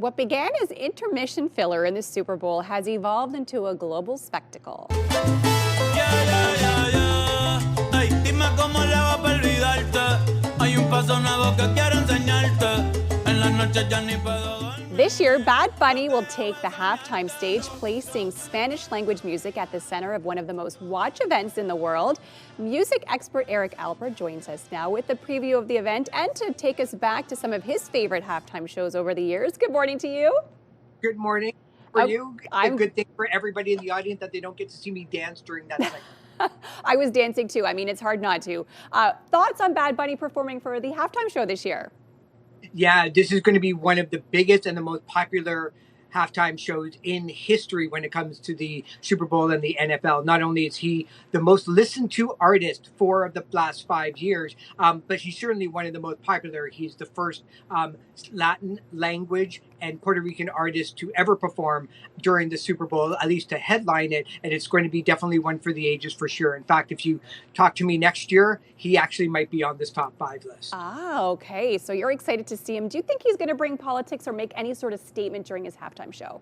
What began as intermission filler in the Super Bowl has evolved into a global spectacle. Ay, dime cómo le hago para olvidarte. Hay un paso nuevo que quiero enseñarte. En la noche ya ni puedo dormir. This year, Bad Bunny will take the halftime stage, placing Spanish language music at the center of one of the most watched events in the world. Music expert Eric Alper joins us now with a preview of the event and to take us back to some of his favorite halftime shows over the years. Good morning to you. Good morning. For you, a I'm good thing for everybody in the audience that they don't get to see me dance during that segment. I was dancing too. I mean, it's hard not to. Thoughts on Bad Bunny performing for the halftime show this year? Yeah, this is going to be one of the biggest and the most popular halftime shows in history when it comes to the Super Bowl and the NFL. Not only is he the most listened to artist for the last 5 years, but he's certainly one of the most popular. He's the first Latin language and Puerto Rican artist to ever perform during the Super Bowl, at least to headline it. And it's going to be definitely one for the ages for sure. In fact, if you talk to me next year, he actually might be on this top 5 list. Ah, okay. So you're excited to see him. Do you think he's going to bring politics or make any sort of statement during his halftime show?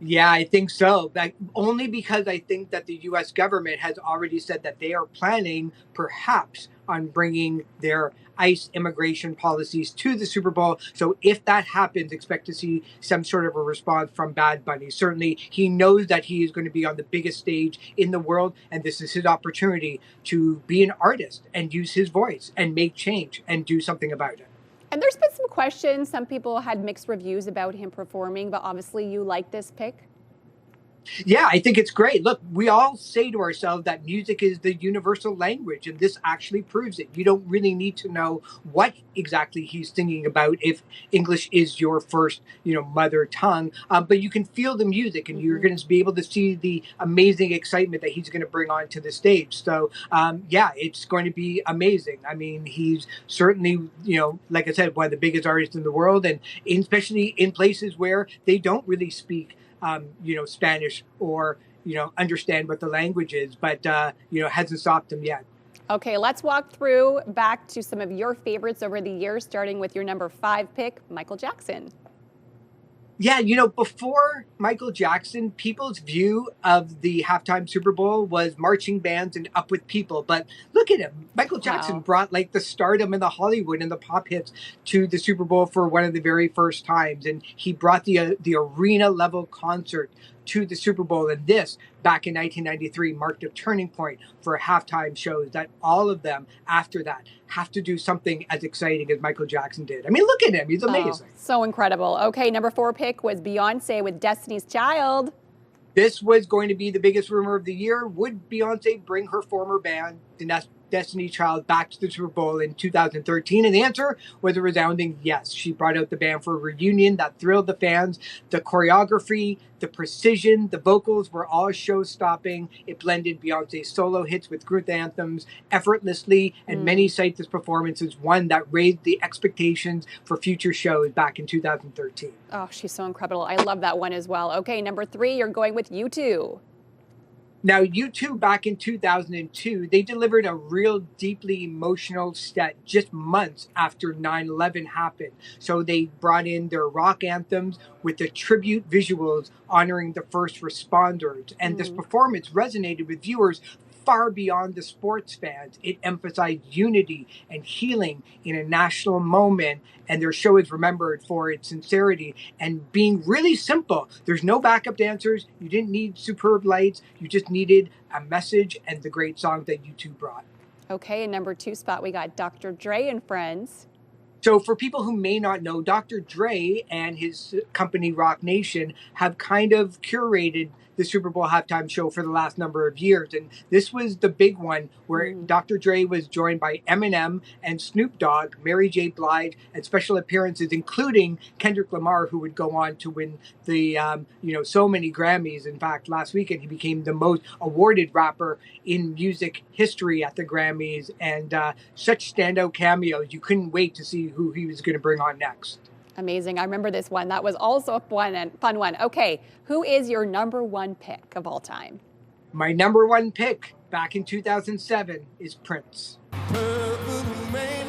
Yeah, I think so. Only because I think that the U.S. government has already said that they are planning, perhaps, on bringing their ICE immigration policies to the Super Bowl. So if that happens, expect to see some sort of a response from Bad Bunny. Certainly, he knows that he is going to be on the biggest stage in the world, and this is his opportunity to be an artist and use his voice and make change and do something about it. And there's been some questions. Some people had mixed reviews about him performing, but obviously you like this pick. Yeah, I think it's great. Look, we all say to ourselves that music is the universal language, and this actually proves it. You don't really need to know what exactly he's thinking about if English is your first, mother tongue, but you can feel the music, and you're going to be able to see the amazing excitement that he's going to bring onto the stage. So, yeah, it's going to be amazing. I mean, he's certainly, like I said, one of the biggest artists in the world, and especially in places where they don't really speak Spanish or, understand what the language is, but, hasn't stopped them yet. Okay, let's walk through back to some of your favorites over the years, starting with your number 5 pick, Michael Jackson. Yeah, before Michael Jackson, people's view of the halftime Super Bowl was marching bands and up with people. But look at him. Michael Jackson brought the stardom and the Hollywood and the pop hits to the Super Bowl for one of the very first times. And he brought the arena level concert to the Super Bowl. And this, back in 1993, marked a turning point for halftime shows that all of them after that have to do something as exciting as Michael Jackson did. I mean, look at him. He's amazing. Oh, so incredible. Okay, number 4 pick was Beyonce with Destiny's Child. This was going to be the biggest rumor of the year. Would Beyonce bring her former band, Destiny's Child, back to the Super Bowl in 2013? And the answer was a resounding yes. She brought out the band for a reunion that thrilled the fans. The choreography, the precision, the vocals were all show-stopping. It blended Beyonce's solo hits with group anthems effortlessly, and many cite this performance as one that raised the expectations for future shows back in 2013. Oh, she's so incredible. I love that one as well. Okay, number 3, you're going with U2. Now, U2 back in 2002, they delivered a real deeply emotional set just months after 9/11 happened. So they brought in their rock anthems with the tribute visuals honoring the first responders. And this performance resonated with viewers far beyond the sports fans. It emphasized unity and healing in a national moment, and their show is remembered for its sincerity and being really simple. There's no backup dancers. You didn't need superb lights. You just needed a message and the great songs that U2 brought. Okay, in number 2 spot, we got Dr. Dre and Friends. So for people who may not know, Dr. Dre and his company Rock Nation have kind of curated the Super Bowl halftime show for the last number of years. And this was the big one where Dr. Dre was joined by Eminem and Snoop Dogg, Mary J. Blige, and special appearances, including Kendrick Lamar, who would go on to win the, so many Grammys. In fact, last weekend, he became the most awarded rapper in music history at the Grammys, and such standout cameos. You couldn't wait to see who he was going to bring on next. Amazing. I remember this one. That was also a fun one. Okay, who is your number 1 pick of all time? My number 1 pick back in 2007 is Prince. Purple rain,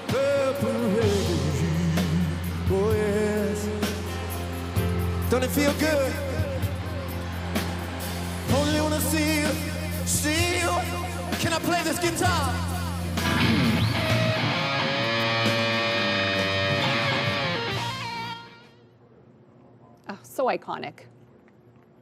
purple rain. Oh yes, Don't it feel good? Only wanna see you, see you. Can I play this guitar? Oh, so iconic.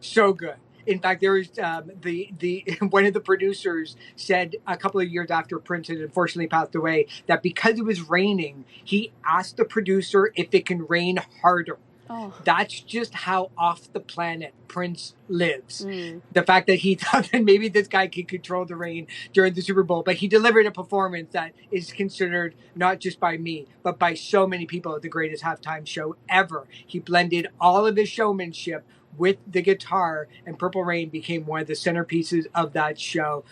So good. In fact, there was the one of the producers said a couple of years after Prince had unfortunately passed away that because it was raining, he asked the producer if it can rain harder. Oh. That's just how off the planet Prince lives. The fact that he thought that maybe this guy could control the rain during the Super Bowl, but he delivered a performance that is considered not just by me, but by so many people the greatest halftime show ever. He blended all of his showmanship with the guitar, and Purple Rain became one of the centerpieces of that show.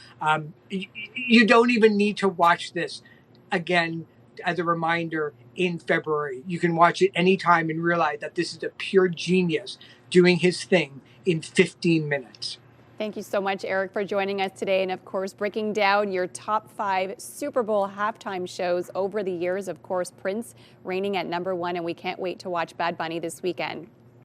You don't even need to watch this again as a reminder in February. You can watch it anytime and realize that this is a pure genius doing his thing in 15 minutes. Thank you so much, Eric, for joining us today. And of course, breaking down your top 5 Super Bowl halftime shows over the years. Of course, Prince reigning at #1, and we can't wait to watch Bad Bunny this weekend.